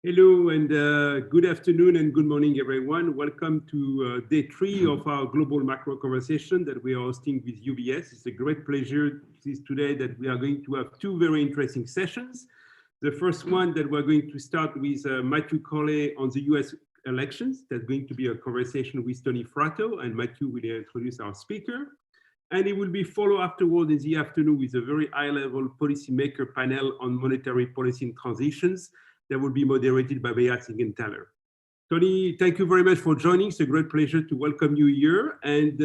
Hello and good afternoon and good morning, everyone. Welcome to day 3 of our global macro conversation that we are hosting with UBS. It's a great pleasure today that we are going to have two very interesting sessions. The first one that we're going to start with Matthew Coley on the US elections. That's going to be a conversation with Tony Fratto, and Matthew will introduce our speaker. And it will be followed afterward in the afternoon with a very high-level policymaker panel on monetary policy and transitions that will be moderated by Beat Siegenthaler. Tony, thank you very much for joining. It's a great pleasure to welcome you here. And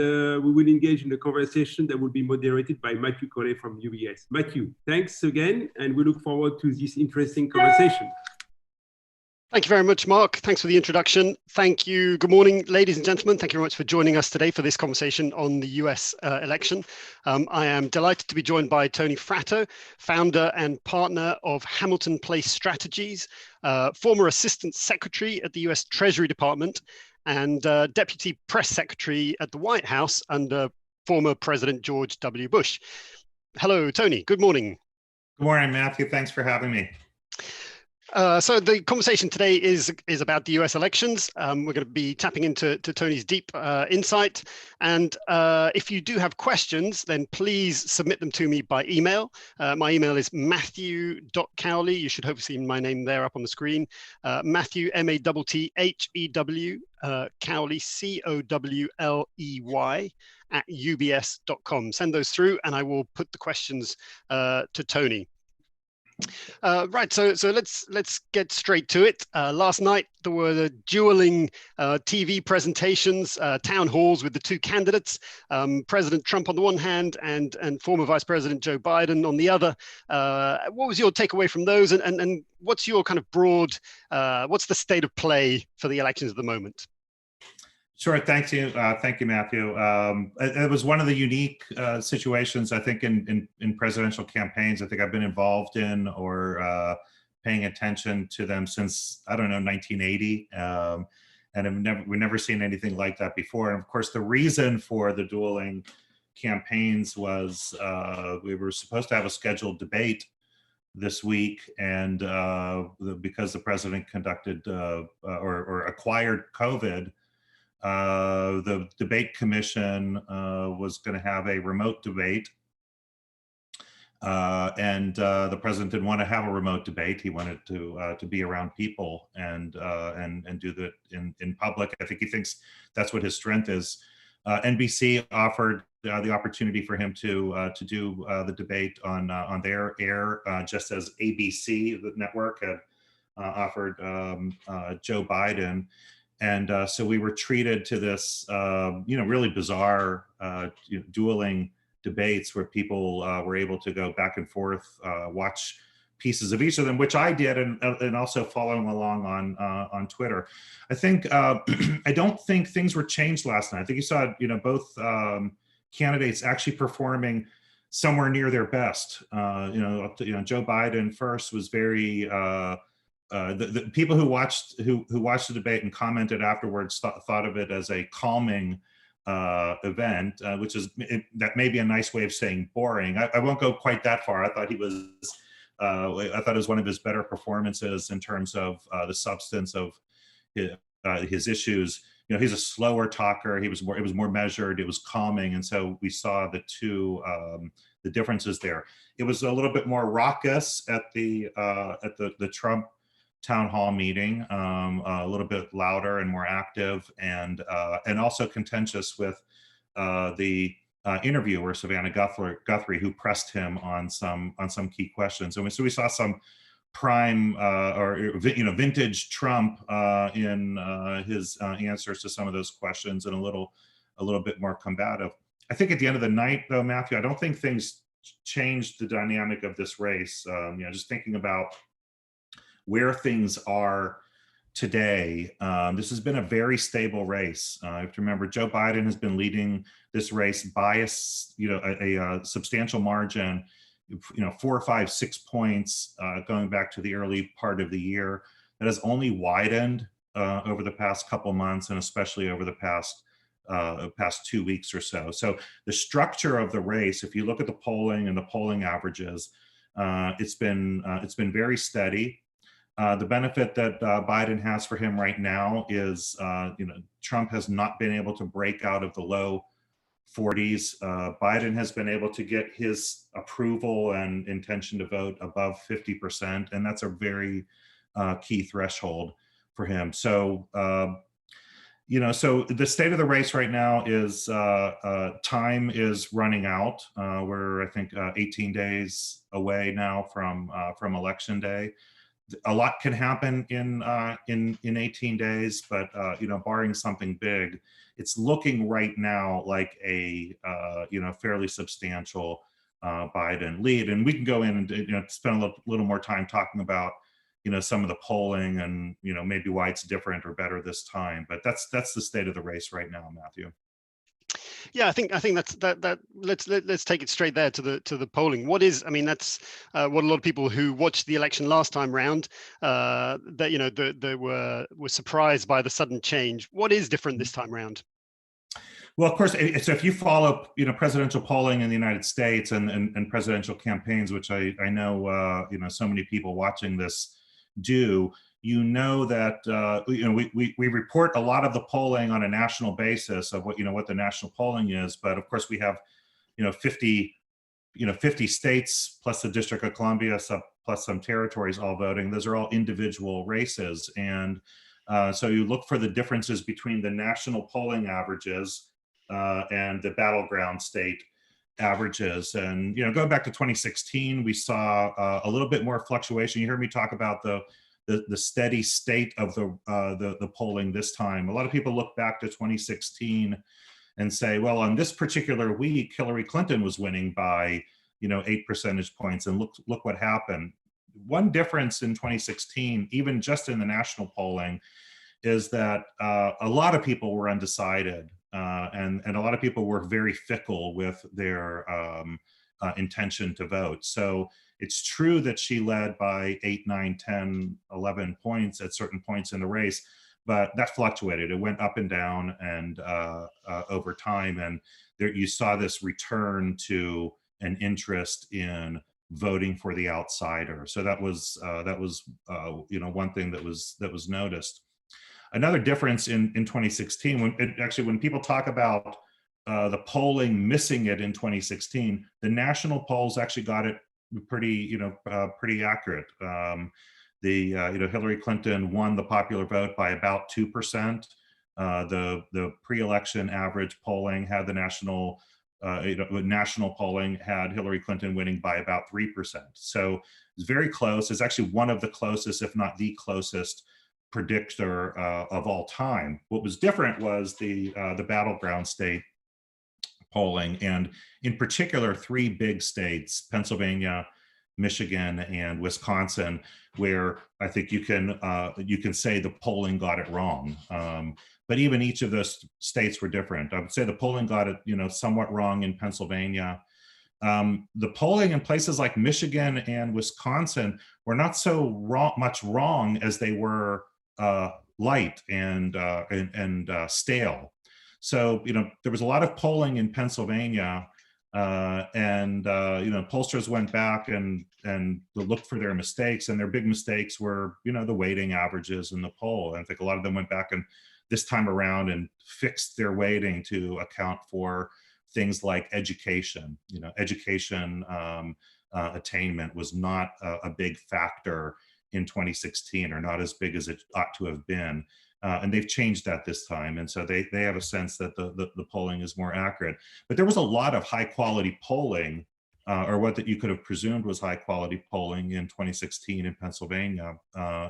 we will engage in a conversation that will be moderated by Matthew Coley from UBS. Matthew, thanks again. And we look forward to this interesting conversation. Thank you very much, Mark. Thanks for the introduction. Thank you. Good morning, ladies and gentlemen. Thank you very much for joining us today for this conversation on the US election. I am delighted to be joined by Tony Fratto, founder and partner of Hamilton Place Strategies, former Assistant Secretary at the US Treasury Department, and Deputy Press Secretary at the White House under former President George W. Bush. Hello, Tony. Good morning. Good morning, Matthew. Thanks for having me. So the conversation today is about the US elections. We're going to be tapping into Tony's deep insight. And if you do have questions, then please submit them to me by email. My email is matthew.cowley. You should hopefully see my name there up on the screen. Matthew, M-A-T-T-H-E-W, Cowley, C-O-W-L-E-Y, at ubs.com. Send those through and I will put the questions to Tony. Right, so let's get straight to it. Last night there were the dueling TV presentations, town halls with the two candidates, President Trump on the one hand and former Vice President Joe Biden on the other. What was your takeaway from those, and what's your kind of broad, what's the state of play for the elections at the moment? Sure, thank you, Matthew. It was one of the unique situations, I think, in presidential campaigns. I think I've been involved in or paying attention to them since, I don't know, 1980, and we've never seen anything like that before. And of course, the reason for the dueling campaigns was we were supposed to have a scheduled debate this week, and because the president conducted or acquired COVID, the debate commission was going to have a remote debate, and the president didn't want to have a remote debate. He wanted to be around people and do that in public. I think he thinks that's what his strength is. NBC offered the opportunity for him to do the debate on their air, just as ABC, the network, had offered Joe Biden. And so we were treated to this, really bizarre dueling debates where people were able to go back and forth, watch pieces of each of them, which I did, and also following along on Twitter. I think I don't think things were changed last night. I think you saw both candidates actually performing somewhere near their best. Joe Biden first was very. The people who watched the debate and commented afterwards thought of it as a calming event, which is that may be a nice way of saying boring. I won't go quite that far. I thought it was one of his better performances in terms of the substance of his issues. He's a slower talker. It was more measured. It was calming, and so we saw the differences there. It was a little bit more raucous at the Trump town hall meeting, a little bit louder and more active, and also contentious with the interviewer Savannah Guthrie, who pressed him on some key questions. And so we saw some prime vintage Trump in his answers to some of those questions, and a little bit more combative. I think at the end of the night, though, Matthew, I don't think things changed the dynamic of this race. Just thinking about where things are today, this has been a very stable race. You have to remember, Joe Biden has been leading this race by a substantial margin, 4, 5, 6 points going back to the early part of the year. That has only widened over the past couple months, and especially over the past 2 weeks or so. So the structure of the race, if you look at the polling and the polling averages, it's been very steady. The benefit that Biden has for him right now is, Trump has not been able to break out of the low 40s. Biden has been able to get his approval and intention to vote above 50%, and that's a very key threshold for him. So, so the state of the race right now is time is running out. We're, I think, 18 days away now from Election Day. A lot can happen in 18 days, but barring something big, it's looking right now like a fairly substantial Biden lead. And we can go in and spend a little more time talking about some of the polling and maybe why it's different or better this time. But that's the state of the race right now, Matthew. Yeah, I think that's that. Let's take it straight there to the polling. What is? I mean, that's what a lot of people who watched the election last time round they were surprised by the sudden change. What is different this time round? Well, of course, so if you follow presidential polling in the United States and presidential campaigns, which I know so many people watching this do, that we report a lot of the polling on a national basis of what the national polling is, but of course we have 50 states plus the District of Columbia plus some territories all voting. Those are all individual races, and so you look for the differences between the national polling averages and the battleground state averages. And going back to 2016, we saw a little bit more fluctuation. You heard me talk about the steady state of the polling this time. A lot of people look back to 2016 and say, well, on this particular week, Hillary Clinton was winning by 8 percentage points, and look what happened. One difference in 2016, even just in the national polling, is that a lot of people were undecided, and a lot of people were very fickle with their intention to vote. So it's true that she led by 8, 9, 10, 11 points at certain points in the race, but that fluctuated. It went up and down and over time, and you saw this return to an interest in voting for the outsider. So that was one thing that was noticed. Another difference in 2016, when people talk about the polling missing it in 2016, the national polls actually got it pretty accurate. Hillary Clinton won the popular vote by about 2%. The pre-election average polling had the national polling had Hillary Clinton winning by about 3%. So it's very close. It's actually one of the closest, if not the closest, predictor of all time. What was different was the battleground state polling, and in particular 3 big states, Pennsylvania, Michigan, and Wisconsin, where I think you can say the polling got it wrong. But even each of those states were different. I would say the polling got it somewhat wrong in Pennsylvania. The polling in places like Michigan and Wisconsin were not so much wrong as they were light and stale. So there was a lot of polling in Pennsylvania, and pollsters went back and looked for their mistakes, and their big mistakes were the weighting averages in the poll. And I think a lot of them went back and this time around and fixed their weighting to account for things like education. Education attainment was not a big factor in 2016, or not as big as it ought to have been. And they've changed that this time. And so they have a sense that the polling is more accurate. But there was a lot of high quality polling, or what that you could have presumed was high quality polling in 2016 in Pennsylvania.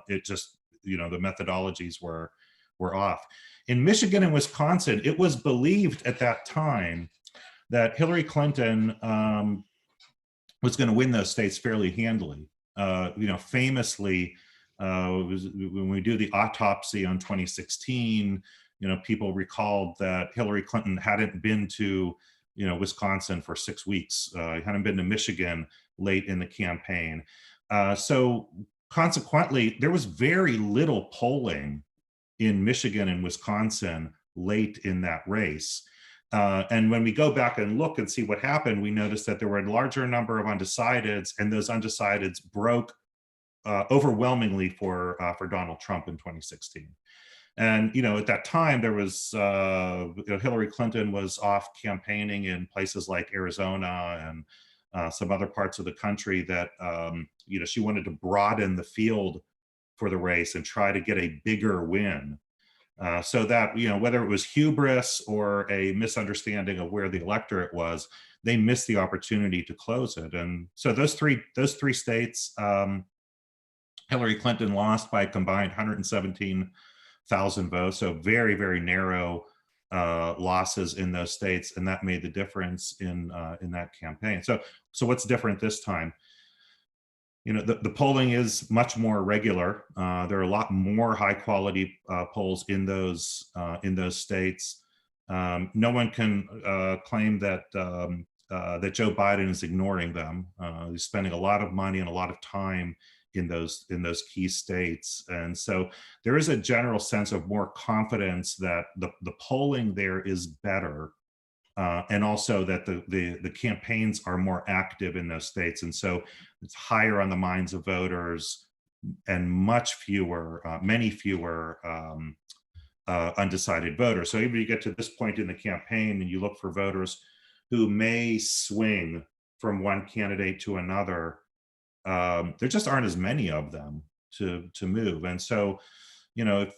It just, the methodologies were off. In Michigan and Wisconsin, it was believed at that time that Hillary Clinton was going to win those states fairly handily. Famously, when we do the autopsy on 2016, people recalled that Hillary Clinton hadn't been to, Wisconsin for 6 weeks. Hadn't been to Michigan late in the campaign. So consequently, there was very little polling in Michigan and Wisconsin late in that race. And when we go back and look and see what happened, we noticed that there were a larger number of undecideds, and those undecideds broke overwhelmingly for Donald Trump in 2016. And at that time there was Hillary Clinton was off campaigning in places like Arizona and some other parts of the country that she wanted to broaden the field for the race and try to get a bigger win. So that, whether it was hubris or a misunderstanding of where the electorate was, they missed the opportunity to close it. And so those three states, Hillary Clinton lost by a combined 117,000 votes. So very, very narrow losses in those states. And that made the difference in that campaign. So what's different this time? The polling is much more regular. There are a lot more high quality polls in those states. No one can claim that that Joe Biden is ignoring them. He's spending a lot of money and a lot of time in those key states, and so there is a general sense of more confidence that the polling there is better. And also that the campaigns are more active in those states. And so it's higher on the minds of voters and many fewer undecided voters. So even if you get to this point in the campaign and you look for voters who may swing from one candidate to another, there just aren't as many of them to move. And so, if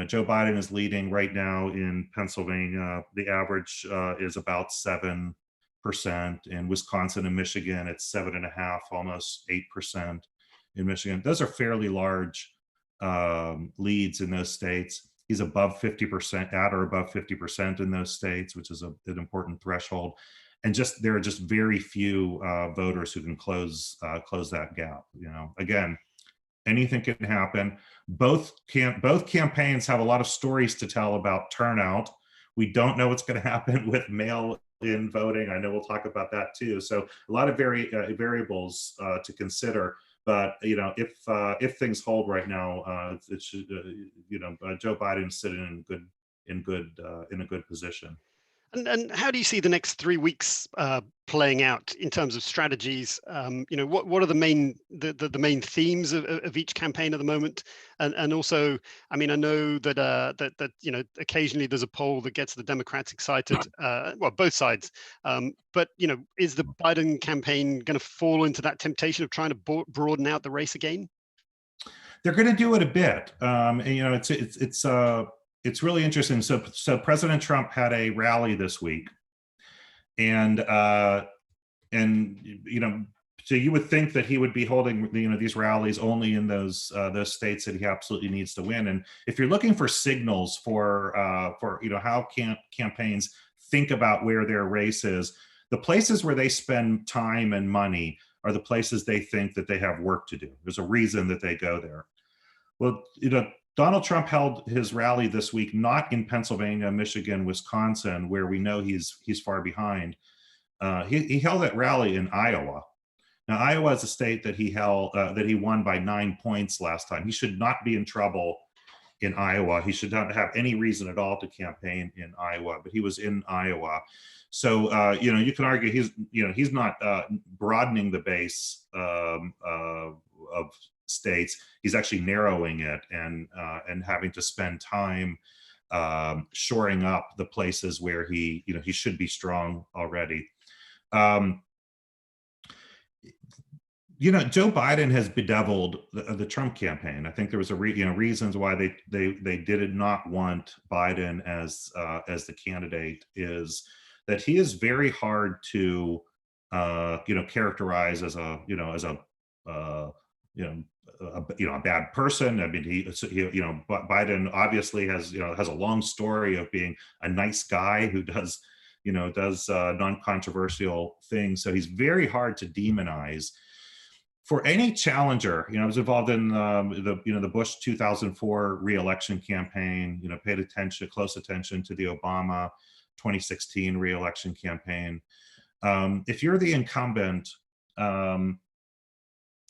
Joe Biden is leading right now in Pennsylvania, the average is about 7%. In Wisconsin and Michigan, it's 7.5%, almost 8% in Michigan. Those are fairly large leads in those states. He's above 50%, at or above 50% in those states, which is an important threshold. And there are just very few voters who can close that gap. Again, anything can happen. Both campaigns have a lot of stories to tell about turnout. We don't know what's going to happen with mail-in voting. I know we'll talk about that too. So a lot of variables to consider. But if things hold right now, it should Joe Biden's sitting in a good position. And how do you see the next 3 weeks playing out in terms of strategies? What are the main themes of each campaign at the moment? And also, I know that occasionally there's a poll that gets the Democrats excited, well, both sides. But is the Biden campaign going to fall into that temptation of trying to broaden out the race again? They're going to do it a bit. It's really interesting. So President Trump had a rally this week, and so you would think that he would be holding these rallies only in those states that he absolutely needs to win. And if you're looking for signals for how campaigns think about where their race is, the places where they spend time and money are the places they think that they have work to do. There's a reason that they go there. Well, Donald Trump held his rally this week not in Pennsylvania, Michigan, Wisconsin, where we know he's far behind. He held that rally in Iowa. Now, Iowa is a state that he won by 9 points last time. He should not be in trouble in Iowa. He should not have any reason at all to campaign in Iowa, but he was in Iowa. So you can argue he's not broadening the base of states. He's actually narrowing it and having to spend time shoring up the places where he should be strong already. Joe Biden has bedeviled the Trump campaign. I think there was reasons why they did not want Biden as the candidate is that he is very hard to characterize as a bad person. I mean, Biden obviously has a long story of being a nice guy who does non-controversial things. So he's very hard to demonize. For any challenger, I was involved in the Bush 2004 re-election campaign. Paid close attention to the Obama 2016 re-election campaign. If you're the incumbent,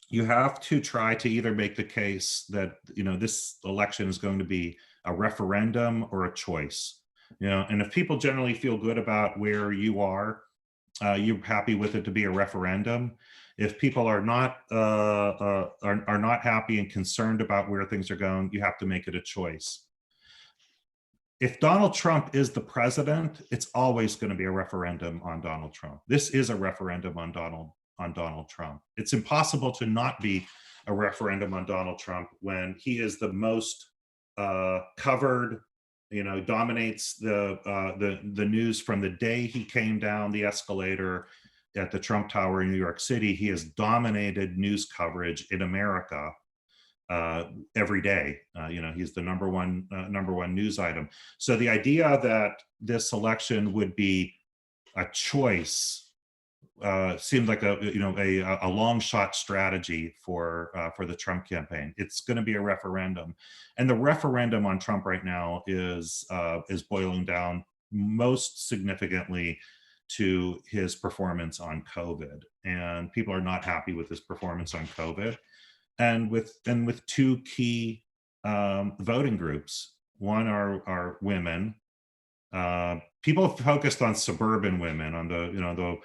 you have to try to either make the case that this election is going to be a referendum or a choice. And if people generally feel good about where you are, you're happy with it to be a referendum. If people are not happy and concerned about where things are going, you have to make it a choice. If Donald Trump is the president, it's always going to be a referendum on Donald Trump. This is a referendum on Donald Trump. It's impossible to not be a referendum on Donald Trump when he is the most covered, dominates the news from the day he came down the escalator at the Trump Tower in New York City. He has dominated news coverage in America every day. He's the number one news item. So the idea that this election would be a choice seemed like a long shot strategy for the Trump campaign. It's going to be a referendum, and the referendum on Trump right now is boiling down most significantly to his performance on COVID, and people are not happy with his performance on COVID, and with two key voting groups. One are women. People have focused on suburban women. On the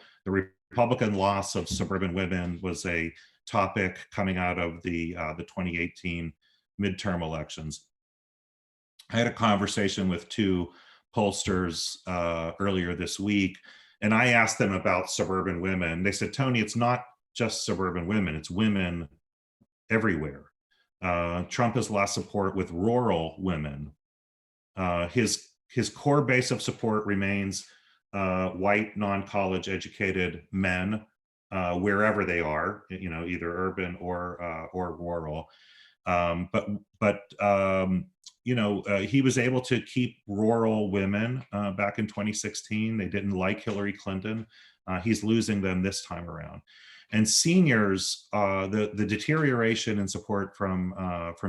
Republican loss of suburban women was a topic coming out of the 2018 midterm elections. I had a conversation with two pollsters earlier this week, and I asked them about suburban women. They said, Tony, it's not just suburban women, it's women everywhere. Trump has lost support with rural women. His core base of support remains white, non-college educated men, wherever they are, either urban or rural. He was able to keep rural women back in 2016. They didn't like Hillary Clinton. He's losing them this time around. And seniors, the deterioration in support from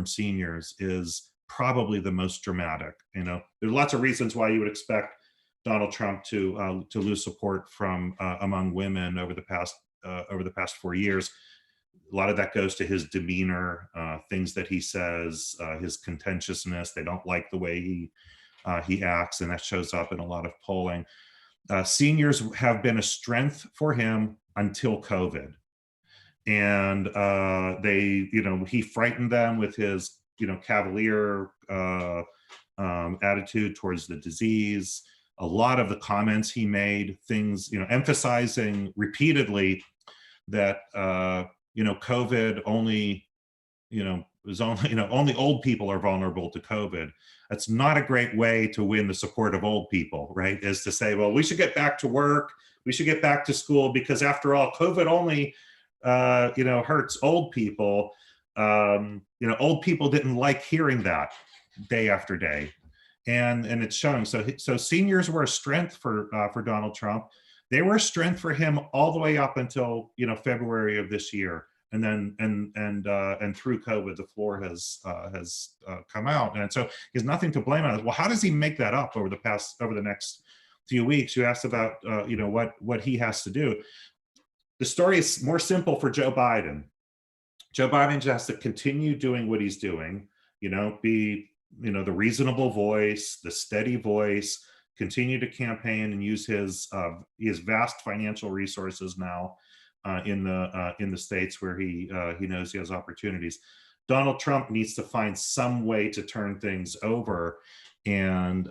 seniors is probably the most dramatic. There are lots of reasons why you would expect Donald Trump to lose support from among women over the past 4 years. A lot of that goes to his demeanor, things that he says, his contentiousness. They don't like the way he acts, and that shows up in a lot of polling. Seniors have been a strength for him until COVID, and he frightened them with his cavalier attitude towards the disease. A lot of the comments he made, things emphasizing repeatedly that COVID only only old people are vulnerable to COVID. That's not a great way to win the support of old people, right? Is to say, well, we should get back to work, we should get back to school, because after all, COVID only hurts old people. Old people didn't like hearing that day after day, and it's showing. So seniors were a strength for Donald Trump. They were a strength for him all the way up until February of this year, and then and through COVID, the floor has come out, and so he has nothing to blame on it. Well, how does he make that up over the next few weeks? You asked about what he has to do. The story is more simple for Joe Biden. Joe Biden just has to continue doing what he's doing, be the reasonable voice, the steady voice, continue to campaign and use his vast financial resources now in the states where he knows he has opportunities. Donald Trump needs to find some way to turn things over, and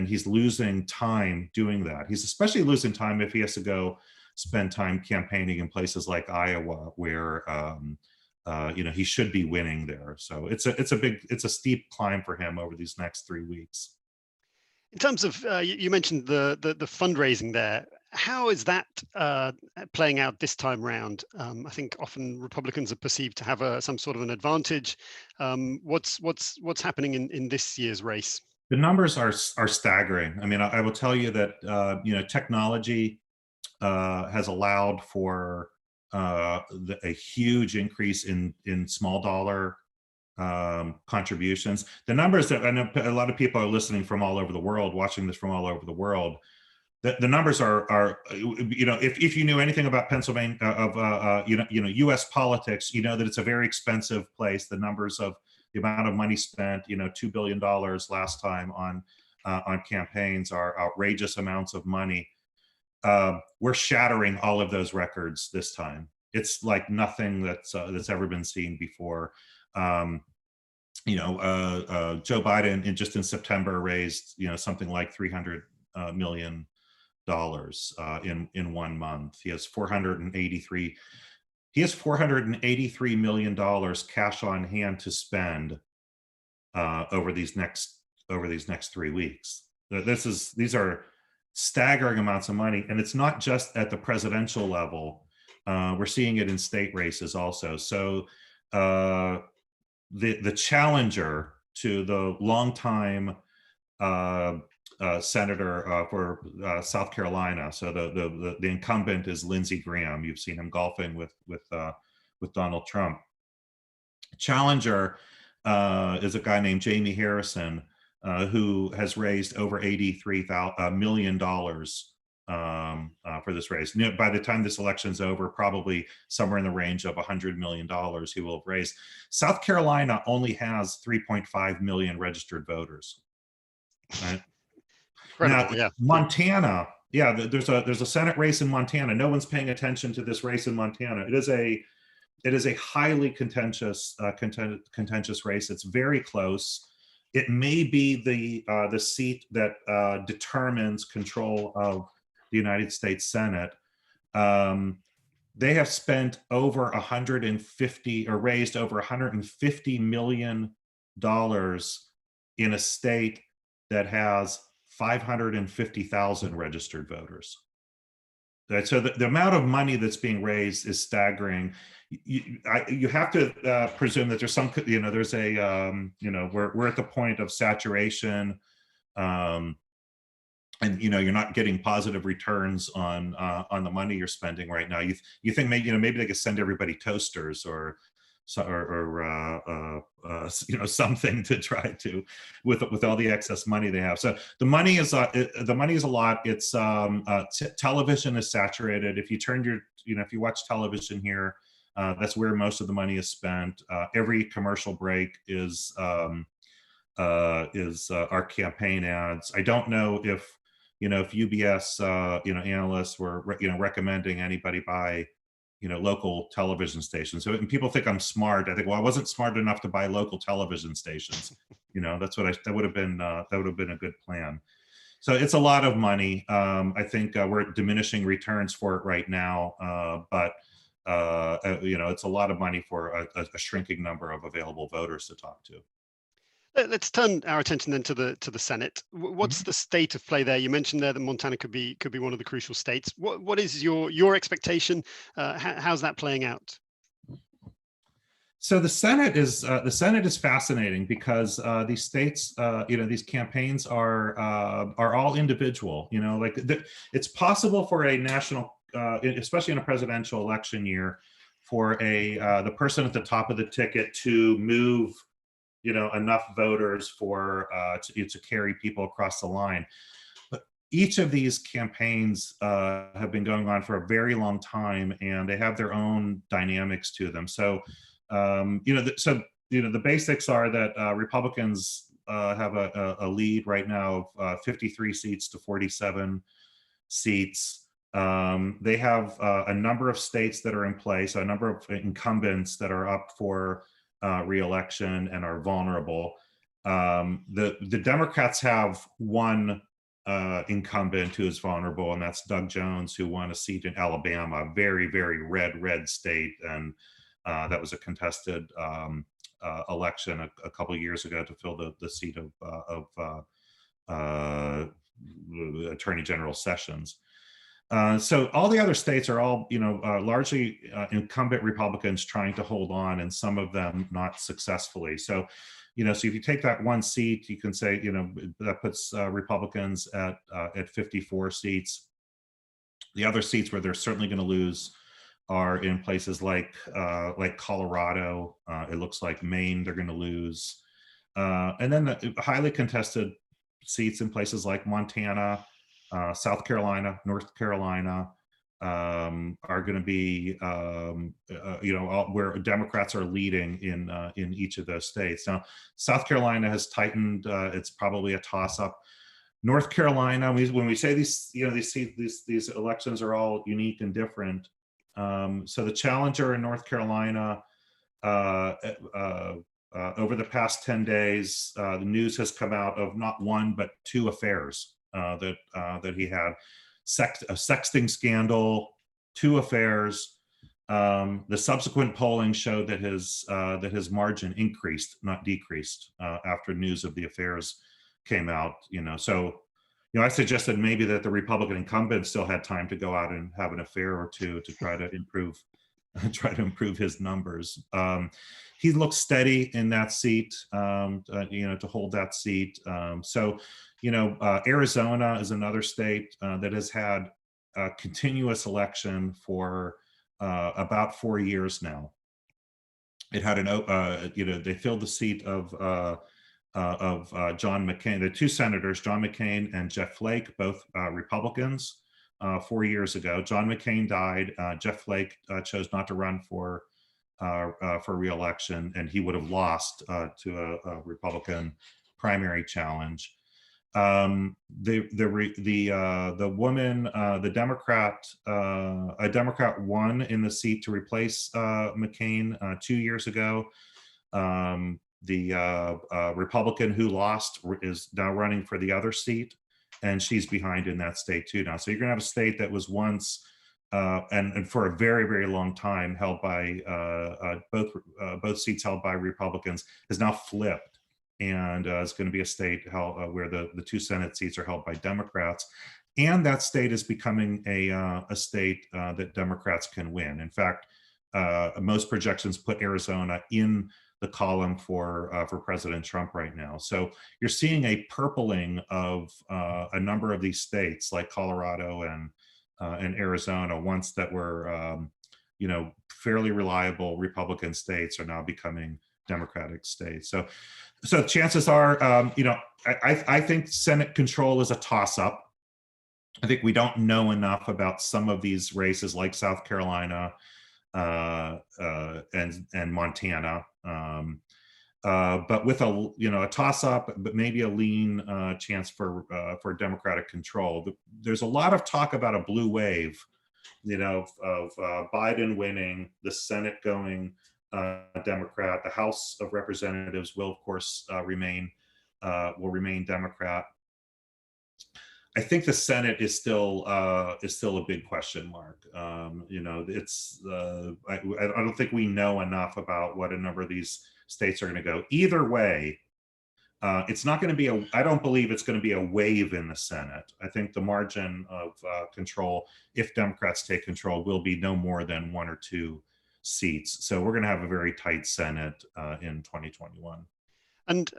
he's losing time doing that. He's especially losing time if he has to go spend time campaigning in places like Iowa, where he should be winning there. So it's a steep climb for him over these next 3 weeks. In terms of you mentioned the fundraising there, how is that playing out this time round? I think often Republicans are perceived to have some sort of an advantage. What's happening in this year's race? The numbers are staggering. I mean, I will tell you that technology has allowed for a huge increase in small dollar contributions. The numbers that I know a lot of people are listening from all over the world, watching this from all over the world. The numbers are if you knew anything about Pennsylvania U.S. politics, that it's a very expensive place. The numbers of the amount of money spent, $2 billion last time on campaigns are outrageous amounts of money. We're shattering all of those records this time. it's like nothing that's ever been seen before. Joe Biden just in September raised something like $300 million in 1 month. He has $483 million cash on hand to spend over these next 3 weeks. These are staggering amounts of money, and it's not just at the presidential level. We're seeing it in state races also. So the challenger to the longtime senator for South Carolina, so the incumbent is Lindsey Graham. You've seen him golfing with Donald Trump. Challenger is a guy named Jamie Harrison, who has raised over $83 million for this race. By the time this election's over, probably somewhere in the range of $100 million he will have raised. South Carolina only has 3.5 million registered voters. Right? Now, yeah. Montana, there's a Senate race in Montana. No one's paying attention to this race in Montana. It is a highly contentious race. It's very close. It may be the seat that determines control of the United States Senate. They have spent over 150 or raised over $150 million in a state that has 550,000 registered voters. Right? So the amount of money that's being raised is staggering. You have to presume that there's some, there's a, we're at the point of saturation, and you're not getting positive returns on the money you're spending right now. You think maybe they could send everybody toasters or something to try to with all the excess money they have. So the money is a lot. It's television is saturated. If you turn if you watch television here, that's where most of the money is spent. Every commercial break is our campaign ads. I don't know if UBS analysts were recommending anybody buy local television stations. So when people think I'm smart, I think, well, I wasn't smart enough to buy local television stations. That would have been a good plan. So it's a lot of money. I think we're at diminishing returns for it right now, but it's a lot of money for a shrinking number of available voters to talk to. Let's turn our attention then to the Senate. What's the state of play there? You mentioned there that Montana could be one of the crucial states. What is your expectation? How's that playing out? So the Senate is fascinating because these states, these campaigns are all individual. It's possible for a national, especially in a presidential election year, for the person at the top of the ticket to move enough voters to carry people across the line. But each of these campaigns have been going on for a very long time, and they have their own dynamics to them. So, the basics are that Republicans have a lead right now of 53 seats to 47 seats. They have a number of states that are in place, a number of incumbents that are up for re-election and are vulnerable. The Democrats have one incumbent who is vulnerable, and that's Doug Jones, who won a seat in Alabama, a very, very red state, and that was a contested election a couple of years ago to fill the seat of Attorney General Sessions. So all the other states are all, largely incumbent Republicans trying to hold on, and some of them not successfully. So, so if you take that one seat, you can say, that puts Republicans at 54 seats. The other seats where they're certainly going to lose are in places like Colorado. It looks like Maine they're going to lose, and then the highly contested seats in places like Montana, South Carolina, North Carolina are going to be, where Democrats are leading in each of those states. Now, South Carolina has tightened; it's probably a toss-up. North Carolina, when we say these elections are all unique and different, So the challenger in North Carolina, over the past 10 days, the news has come out of not one, but two affairs that he had. A sexting scandal, two affairs. The subsequent polling showed that his margin increased, not decreased, after news of the affairs came out. So I suggested maybe that the Republican incumbent still had time to go out and have an affair or two to try to improve his numbers. He looks steady in that seat, to hold that seat. Arizona is another state that has had a continuous election for about 4 years now. It had they filled the seat of John McCain, the two senators, John McCain and Jeff Flake, both Republicans, 4 years ago. John McCain died. Jeff Flake chose not to run for re-election, and he would have lost to a Republican primary challenge. The woman, the Democrat, a Democrat won in the seat to replace McCain 2 years ago. The Republican who lost is now running for the other seat, and she's behind in that state too now. So you're gonna have a state that was once and for a very, very long time held by both seats held by Republicans, is now flipped, and it's going to be a state where the two Senate seats are held by Democrats, and that state is becoming a state that Democrats can win. In fact, most projections put Arizona in the column for President Trump right now. So you're seeing a purpling of a number of these states like Colorado and Arizona, once that were fairly reliable Republican states, are now becoming Democratic states. So chances are, I think Senate control is a toss-up. I think we don't know enough about some of these races like South Carolina and Montana. But with a toss-up, but maybe a lean chance for Democratic control. There's a lot of talk about a blue wave, of Biden winning, the Senate going Democrat. The House of Representatives will, of course, remain Democrat. I think the Senate is still a big question mark. It's I don't think we know enough about what a number of these states are going to go. Either way, it's not going to be I don't believe it's going to be a wave in the Senate. I think the margin of control, if Democrats take control, will be no more than 1 or 2 seats. So we're going to have a very tight Senate in 2021. And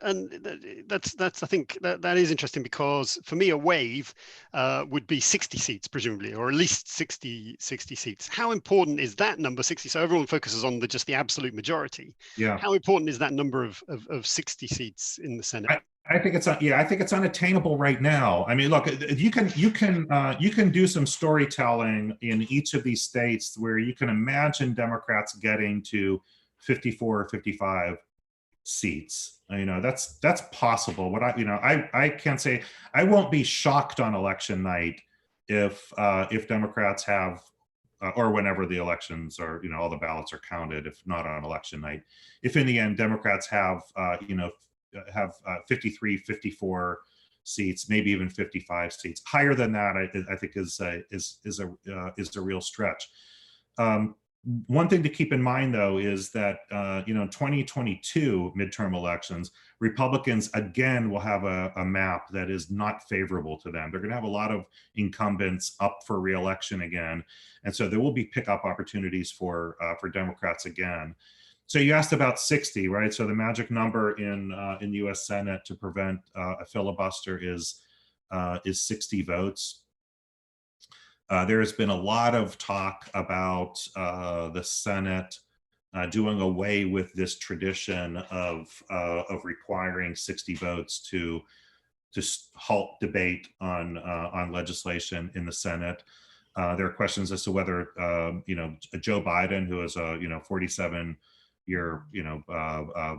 that's I think that is interesting, because for me a wave would be 60 seats presumably, or at least 60 seats. How important is that number 60? So everyone focuses on just the absolute majority. Yeah. How important is that number of 60 seats in the Senate? I think it's unattainable right now. I mean, look, you can do some storytelling in each of these states where you can imagine Democrats getting to 54 or 55 seats. That's possible. What I can't say, I won't be shocked on election night if Democrats have or whenever the elections are, all the ballots are counted, if not on election night, if in the end Democrats have 53, 54 seats, maybe even 55 seats. Higher than that, I think is a real stretch. One thing to keep in mind, though, is that in 2022 midterm elections, Republicans again will have a map that is not favorable to them. They're going to have a lot of incumbents up for re-election again, and so there will be pickup opportunities for Democrats again. So you asked about 60, right? So the magic number in the U.S. Senate to prevent a filibuster is 60 votes. There has been a lot of talk about the Senate doing away with this tradition of requiring 60 votes to halt debate on legislation in the Senate. There are questions as to whether Joe Biden, who is a 47-year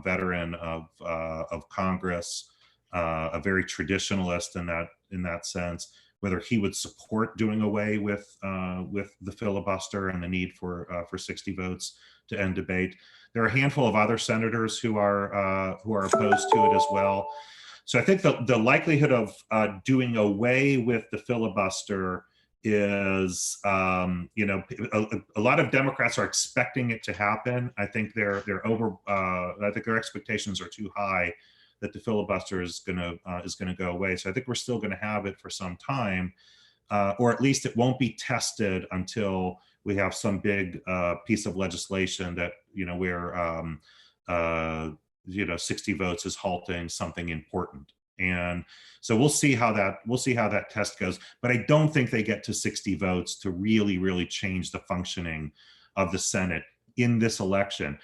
veteran of Congress, a very traditionalist in that sense, whether he would support doing away with the filibuster and the need for 60 votes to end debate. There are a handful of other senators who are opposed to it as well. So I think the likelihood of doing away with the filibuster is, you know, a lot of Democrats are expecting it to happen. I think they're over. I think their expectations are too high that the filibuster is gonna go away. So I think we're still going to have it for some time, or at least it won't be tested until we have some big piece of legislation that, you know, where you know, 60 votes is halting something important. And so we'll see how that test goes. But I don't think they get to 60 votes to really change the functioning of the Senate in this election.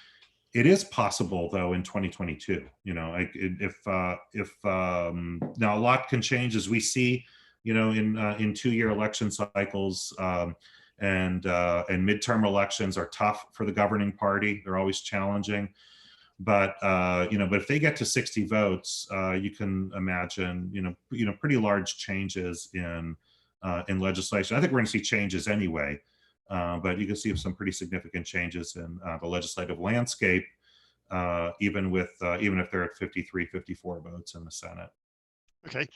It is possible, though, in 2022. You know, if now a lot can change, as we see, you know, in 2-year election cycles, and midterm elections are tough for the governing party. They're always challenging. But you know, but if they get to 60 votes, you can imagine, you know, pretty large changes in legislation. I think we're going to see changes anyway, but you can see some pretty significant changes in the legislative landscape, even if they're at 53, 54 votes in the Senate. Okay,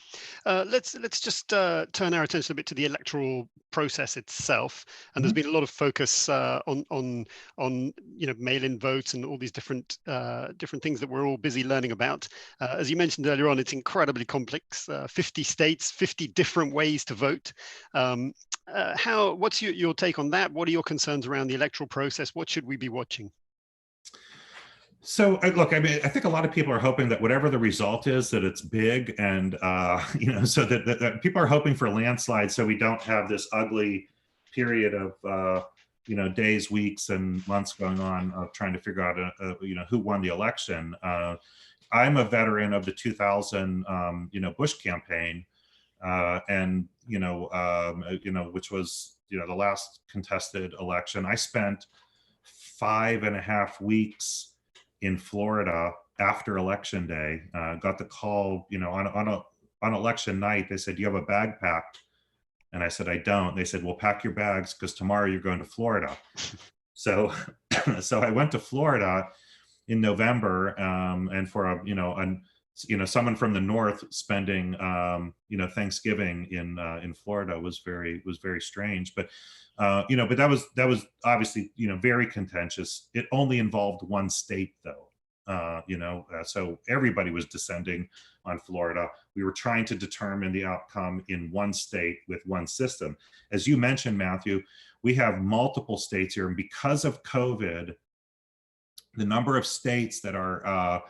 let's just turn our attention a bit to the electoral process itself. And there's been a lot of focus on you know, mail-in votes and all these different things that we're all busy learning about. As you mentioned earlier on, it's incredibly complex. 50 states, 50 different ways to vote. What's your take on that? What are your concerns around the electoral process? What should we be watching? So look, I mean, I think a lot of people are hoping that whatever the result is, that it's big, and you know, so that people are hoping for landslides, so we don't have this ugly period of you know, days, weeks, and months going on of trying to figure out you know, who won the election. I'm a veteran of the 2000 you know, Bush campaign, and you know, which was, you know, the last contested election. I spent 5.5 weeks in Florida after election day. Got the call, you know, on election night. They said, "You have a bag packed?" And I said, "I don't." They said, "Well, pack your bags, because tomorrow you're going to Florida." So so I went to Florida in November, and for a, you know, someone from the north spending you know, Thanksgiving in Florida was very strange. But you know, but that was obviously, you know, very contentious. It only involved one state, though. You know, so everybody was descending on Florida. We were trying to determine the outcome in one state with one system. As you mentioned, Matthew, we have multiple states here, and because of COVID, the number of states that are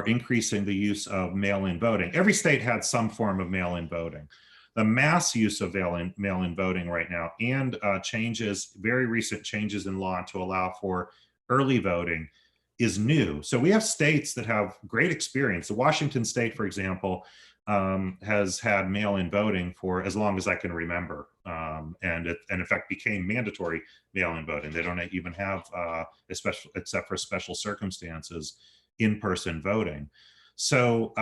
increasing the use of mail-in voting. Every state had some form of mail-in voting. The mass use of mail-in voting right now, and very recent changes in law to allow for early voting, is new. So we have states that have great experience. The Washington state, for example, has had mail-in voting for as long as I can remember, and in fact became mandatory mail-in voting. They don't even have, except for special circumstances, in-person voting. So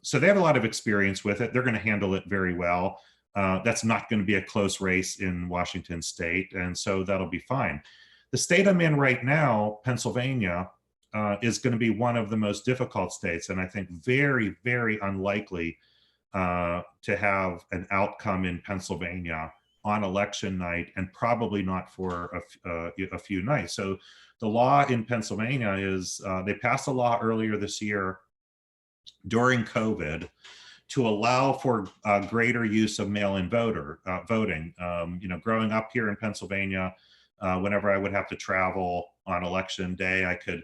so they have a lot of experience with it. They're going to handle it very well. That's not going to be a close race in Washington state, and so that'll be fine. The state I'm in right now, Pennsylvania, is going to be one of the most difficult states, and I think very unlikely to have an outcome in Pennsylvania on election night, and probably not for a few nights. So the law in Pennsylvania is, they passed a law earlier this year during COVID to allow for greater use of mail-in voting. You know, growing up here in Pennsylvania, whenever I would have to travel on election day, I could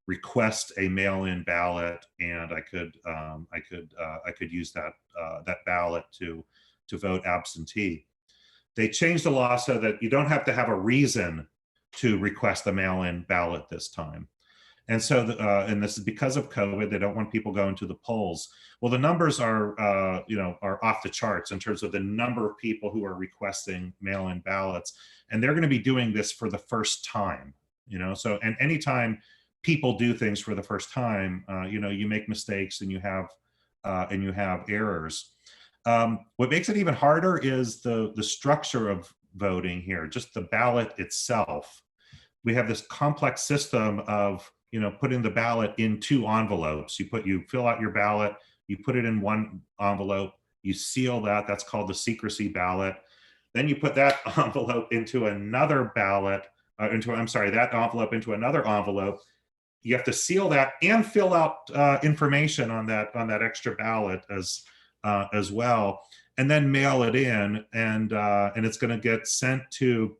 request a mail-in ballot, and I could use that ballot to vote absentee. They changed the law so that you don't have to have a reason to request a mail-in ballot this time. And so, and this is because of COVID. They don't want people going to the polls. Well, the numbers are, you know, are off the charts in terms of the number of people who are requesting mail-in ballots, and they're going to be doing this for the first time. You know, so, and anytime people do things for the first time, you know, you make mistakes and you have errors. What makes it even harder is the structure of voting here, just the ballot itself. We have this complex system of, putting the ballot in 2 envelopes. You fill out your ballot, you put it in one envelope, you seal that, that's called the secrecy ballot. Then you put that envelope into another ballot, that envelope into another envelope. You have to seal that and fill out information on that extra ballot as well, and then mail it in, and it's going to get sent to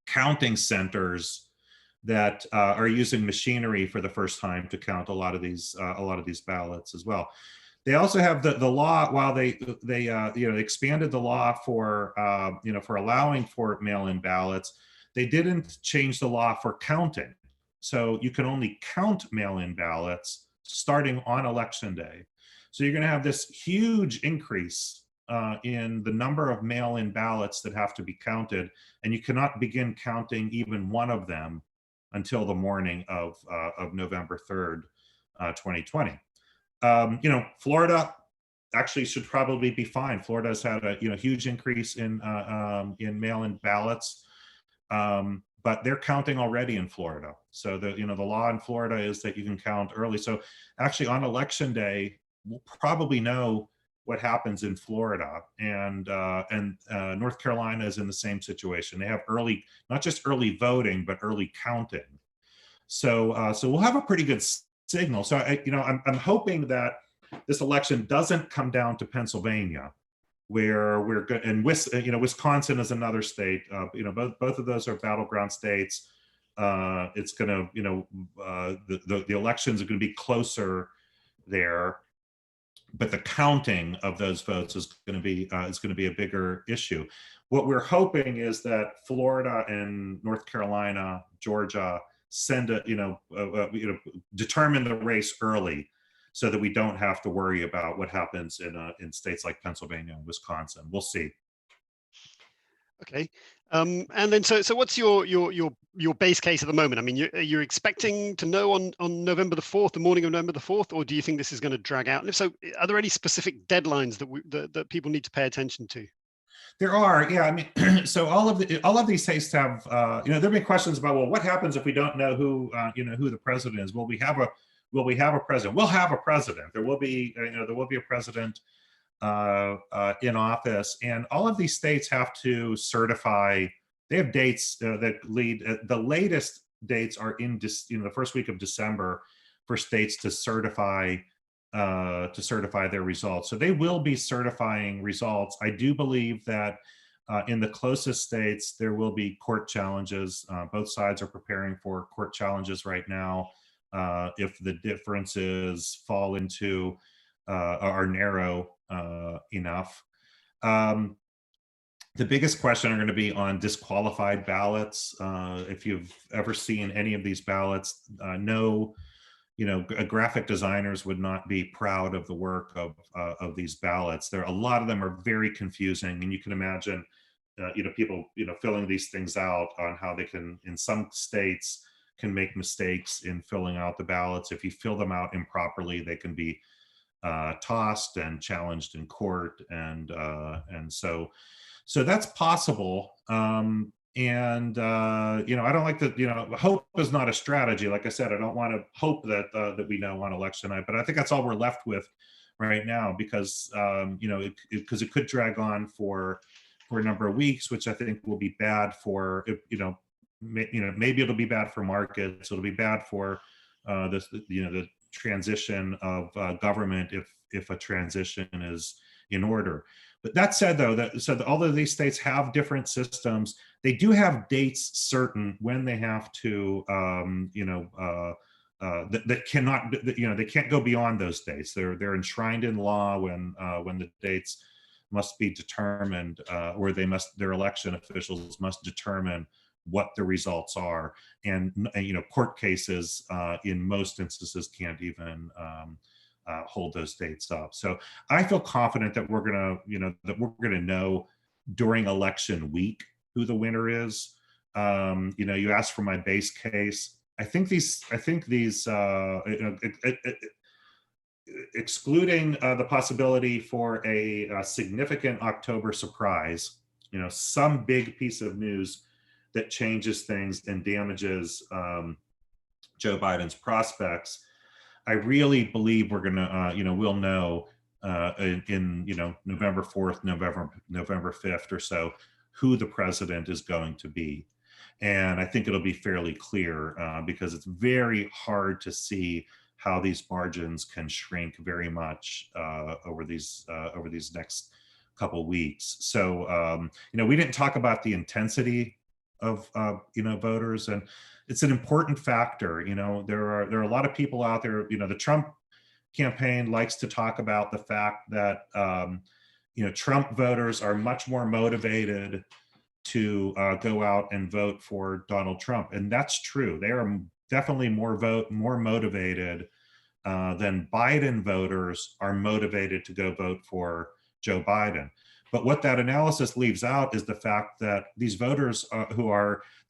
counting centers that are using machinery for the first time to count a lot of these ballots as well. They also have the law. While they expanded the law for for allowing for mail-in ballots, they didn't change the law for counting. So you can only count mail-in ballots starting on election day. So you're going to have this huge increase in the number of mail-in ballots that have to be counted, and you cannot begin counting even one of them until the morning of November 3rd, 2020. Florida actually should probably be fine. Florida has had a huge increase in mail-in ballots, but they're counting already in Florida. So the law in Florida is that you can count early. So actually on election day, we'll probably know what happens in Florida, and North Carolina is in the same situation. They have early, not just early voting, but early counting. So we'll have a pretty good signal. So I'm hoping that this election doesn't come down to Pennsylvania, where we're good, and Wisconsin is another state. Both of those are battleground states. It's going to, the elections are going to be closer there, but the counting of those votes is going to be a bigger issue. What we're hoping is that Florida and North Carolina, Georgia send determine the race early, so that we don't have to worry about what happens in states like Pennsylvania and Wisconsin. We'll see. Okay, and then so what's your base case at the moment? I mean, you're expecting to know on November the 4th, the morning of November the 4th, or do you think this is going to drag out? And if so, are there any specific deadlines that people need to pay attention to? There are, yeah. I mean, so all of these states have, there have been questions about, well, what happens if we don't know who the president is? Will we have a president? We'll have a president. There will be, a president in office, and all of these states have to certify. They have dates that lead. The latest dates are in the first week of December for states to certify their results. So they will be certifying results. I do believe that in the closest states there will be court challenges. Both sides are preparing for court challenges right now. If the differences fall into are narrow enough. The biggest question are going to be on disqualified ballots. If you've ever seen any of these ballots, graphic designers would not be proud of the work of these ballots. A lot of them are very confusing, and you can imagine, people, filling these things out on how they can, in some states, can make mistakes in filling out the ballots. If you fill them out improperly, they can be tossed and challenged in court, and so that's possible. I don't like to, hope is not a strategy. Like I said, I don't want to hope that we know on election night, but I think that's all we're left with right now, because because it could drag on for a number of weeks, which I think will be bad for, maybe it'll be bad for markets. It'll be bad for the transition of government if a transition is in order. But that said, though, although these states have different systems, they do have dates certain when they have to, that cannot, they can't go beyond those dates. They're enshrined in law when the dates must be determined, or their election officials must determine what the results are, and court cases in most instances can't even hold those dates up. So I feel confident that we're gonna know during election week who the winner is. You asked for my base case. I think these excluding the possibility for a significant October surprise, some big piece of news that changes things and damages Joe Biden's prospects, I really believe we're gonna, we'll know in November 4th, November 5th or so, who the president is going to be. And I think it'll be fairly clear because it's very hard to see how these margins can shrink very much over these next couple weeks. So we didn't talk about the intensity of voters, and it's an important factor. There are a lot of people out there. The Trump campaign likes to talk about the fact that Trump voters are much more motivated to go out and vote for Donald Trump, and that's true. They are definitely more motivated than Biden voters are motivated to go vote for Joe Biden. But what that analysis leaves out is the fact that these voters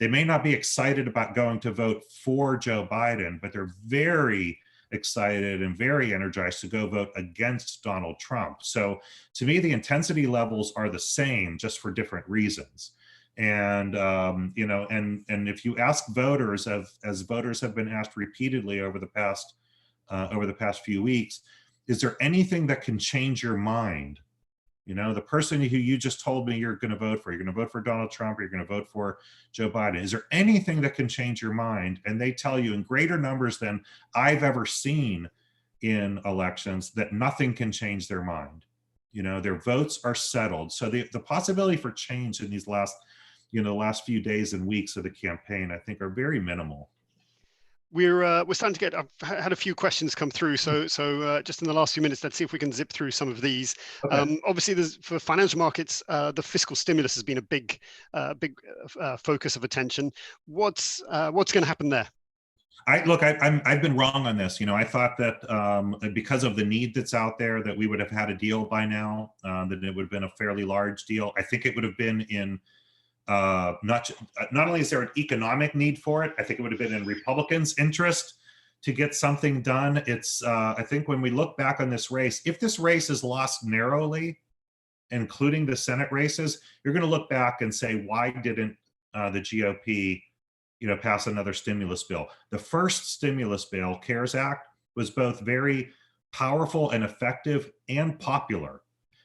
they may not be excited about going to vote for Joe Biden, but they're very excited and very energized to go vote against Donald Trump. So to me, the intensity levels are the same, just for different reasons. And and if you ask voters, as voters have been asked repeatedly over the past few weeks, is there anything that can change your mind? The person who you just told me you're going to vote for, you're going to vote for Donald Trump, or you're going to vote for Joe Biden. Is there anything that can change your mind? And they tell you in greater numbers than I've ever seen in elections that nothing can change their mind. Their votes are settled. So the possibility for change in these last few days and weeks of the campaign, I think, are very minimal. We're starting to get. I've had a few questions come through, so just in the last few minutes, let's see if we can zip through some of these. Okay. Obviously, for financial markets, the fiscal stimulus has been a big focus of attention. What's going to happen there? I've been wrong on this. I thought that because of the need that's out there, that we would have had a deal by now. That it would have been a fairly large deal. I think it would have been in. Not only is there an economic need for it, I think it would have been in Republicans' interest to get something done. It's I think when we look back on this race, if this race is lost narrowly, including the Senate races, you're going to look back and say, why didn't the GOP pass another stimulus bill? The first stimulus bill, CARES Act, was both very powerful and effective and popular.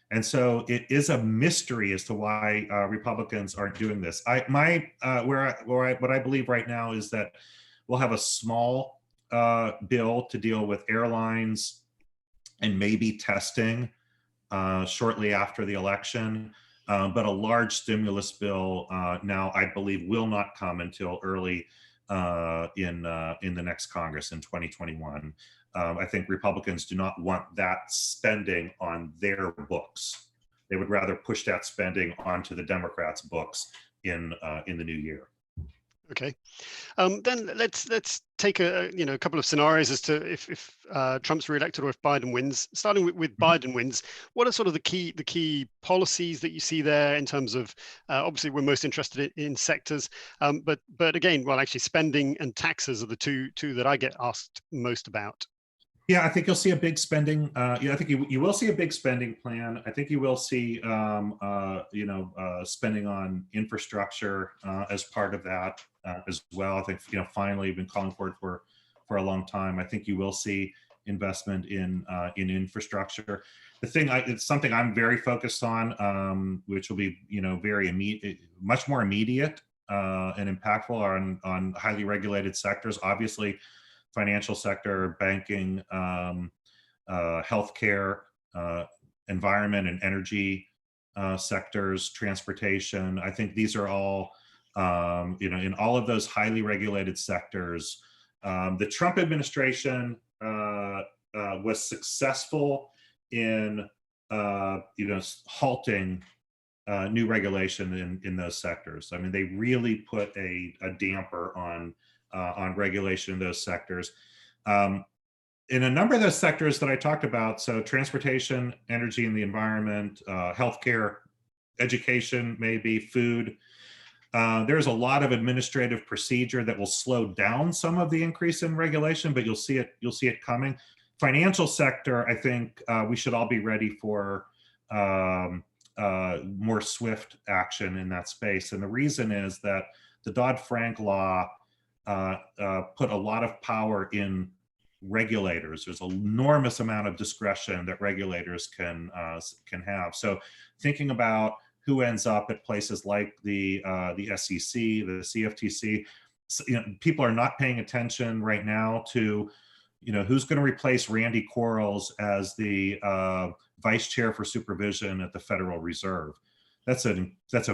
And so it is a mystery as to why Republicans aren't doing this. What I believe right now is that we'll have a small bill to deal with airlines and maybe testing shortly after the election. But a large stimulus bill now, I believe, will not come until early in the next Congress in 2021. I think Republicans do not want that spending on their books. They would rather push that spending onto the Democrats' books in the new year. Okay, then let's take a couple of scenarios as to if Trump's reelected or if Biden wins. Starting with Biden wins, what are sort of the key policies that you see there in terms of obviously we're most interested in sectors, but again, well, actually spending and taxes are the two that I get asked most about. Yeah, I think you'll see a big spending. I think you will see a big spending plan. I think you will see, spending on infrastructure as part of that as well. I think finally, you've been calling for it for a long time. I think you will see investment in infrastructure. It's something I'm very focused on, which will be very immediate, much more immediate and impactful on highly regulated sectors. Obviously, financial sector, banking, healthcare, environment and energy sectors, transportation. I think these are all, in all of those highly regulated sectors. The Trump administration was successful in, halting new regulation in those sectors. I mean, they really put a damper on regulation in those sectors. In a number of those sectors that I talked about, so transportation, energy and the environment, healthcare, education, maybe food, there's a lot of administrative procedure that will slow down some of the increase in regulation, but you'll see it coming. financial sector, I think we should all be ready for more swift action in that space. And the reason is that the Dodd-Frank law put a lot of power in regulators. There's an enormous amount of discretion that regulators can have. So thinking about who ends up at places like the SEC, the CFTC, people are not paying attention right now to, who's going to replace Randy Quarles as the vice chair for supervision at the Federal Reserve. That's a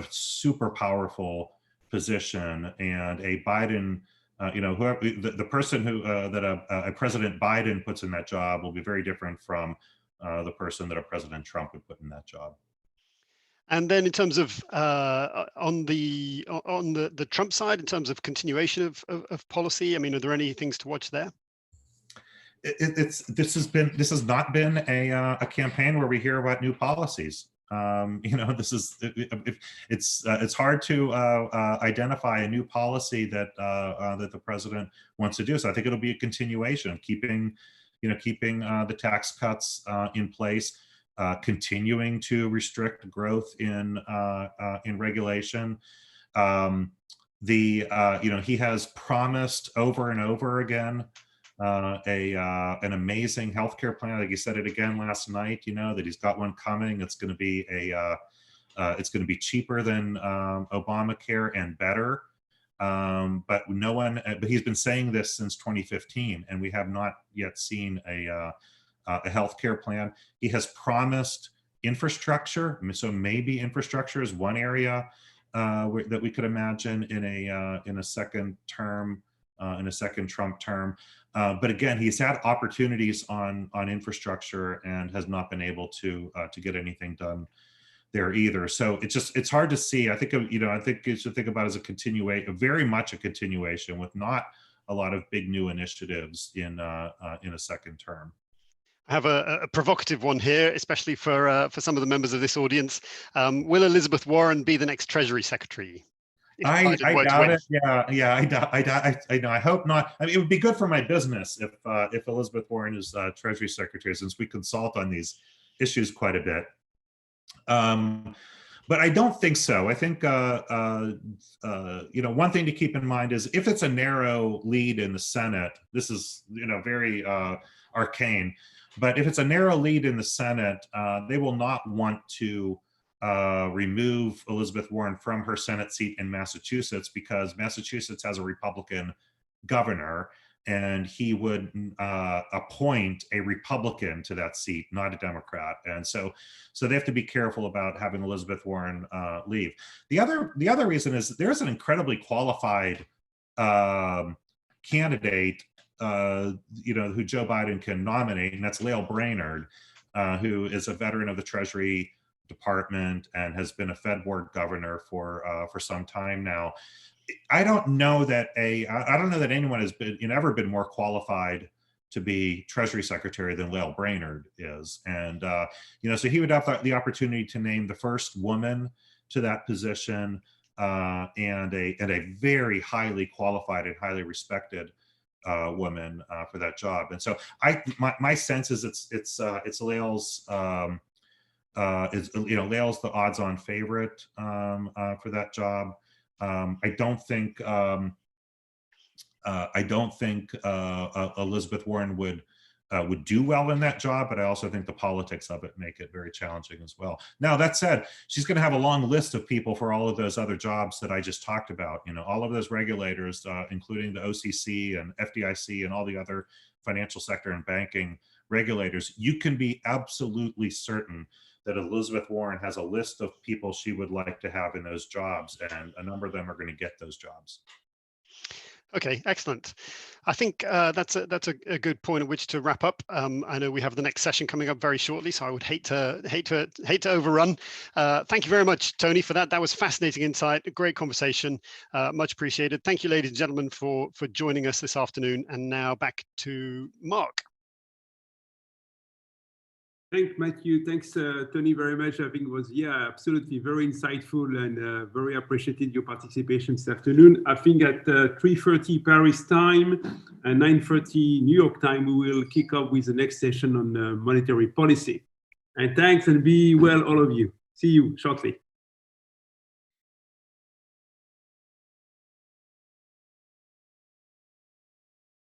super powerful position, and a Biden, whoever the person who that a President Biden puts in that job will be very different from the person that a President Trump would put in that job. And then in terms of on the Trump side, in terms of continuation of policy, I mean, are there any things to watch there? This has not been a campaign where we hear about new policies. It's hard to identify a new policy that the president wants to do. So I think it'll be a continuation of keeping the tax cuts in place, continuing to restrict growth in regulation. He has promised over and over again an amazing healthcare plan. Like he said it again last night, that he's got one coming. It's going to be it's going to be cheaper than Obamacare and better. But he's been saying this since 2015, and we have not yet seen a healthcare plan. He has promised infrastructure, so maybe infrastructure is one area that we could imagine in a second term, in a second Trump term. But again, he's had opportunities on infrastructure and has not been able to get anything done there either. So it's hard to see. I think you should think about it as very much a continuation with not a lot of big new initiatives in a second term. I have a provocative one here, especially for some of the members of this audience. Will Elizabeth Warren be the next Treasury Secretary? I doubt it. Yeah. I know. I hope not. I mean, it would be good for my business if Elizabeth Warren is Treasury Secretary, since we consult on these issues quite a bit. But I don't think so. I think one thing to keep in mind is if it's a narrow lead in the Senate, this is very arcane. But if it's a narrow lead in the Senate, they will not want to remove Elizabeth Warren from her Senate seat in Massachusetts, because Massachusetts has a Republican governor, and he would appoint a Republican to that seat, not a Democrat. And so they have to be careful about having Elizabeth Warren leave. The other reason is there's an incredibly qualified candidate who Joe Biden can nominate, and that's Lael Brainerd, who is a veteran of the Treasury Department and has been a Fed board governor for some time now. I don't know that anyone has ever been more qualified to be Treasury Secretary than Lael Brainerd is, and so he would have the opportunity to name the first woman to that position, and a very highly qualified and highly respected woman for that job. And so my sense is it's Lael's. Lael's the odds-on favorite for that job. I don't think Elizabeth Warren would do well in that job, but I also think the politics of it make it very challenging as well. Now, that said, she's going to have a long list of people for all of those other jobs that I just talked about. All of those regulators, including the OCC and FDIC and all the other financial sector and banking regulators. You can be absolutely certain that Elizabeth Warren has a list of people she would like to have in those jobs, and a number of them are going to get those jobs. Okay, excellent. I think that's a good point at which to wrap up. I know we have the next session coming up very shortly, so I would hate to overrun. Thank you very much, Tony, for that. That was fascinating insight, a great conversation, much appreciated. Thank you, ladies and gentlemen, for joining us this afternoon. And now back to Mark. Thanks, Matthew. Thanks, Tony, very much. I think it was, absolutely very insightful, and very appreciated your participation this afternoon. I think at 3:30 Paris time and 9:30 New York time, we will kick off with the next session on monetary policy. And thanks, and be well, all of you. See you shortly.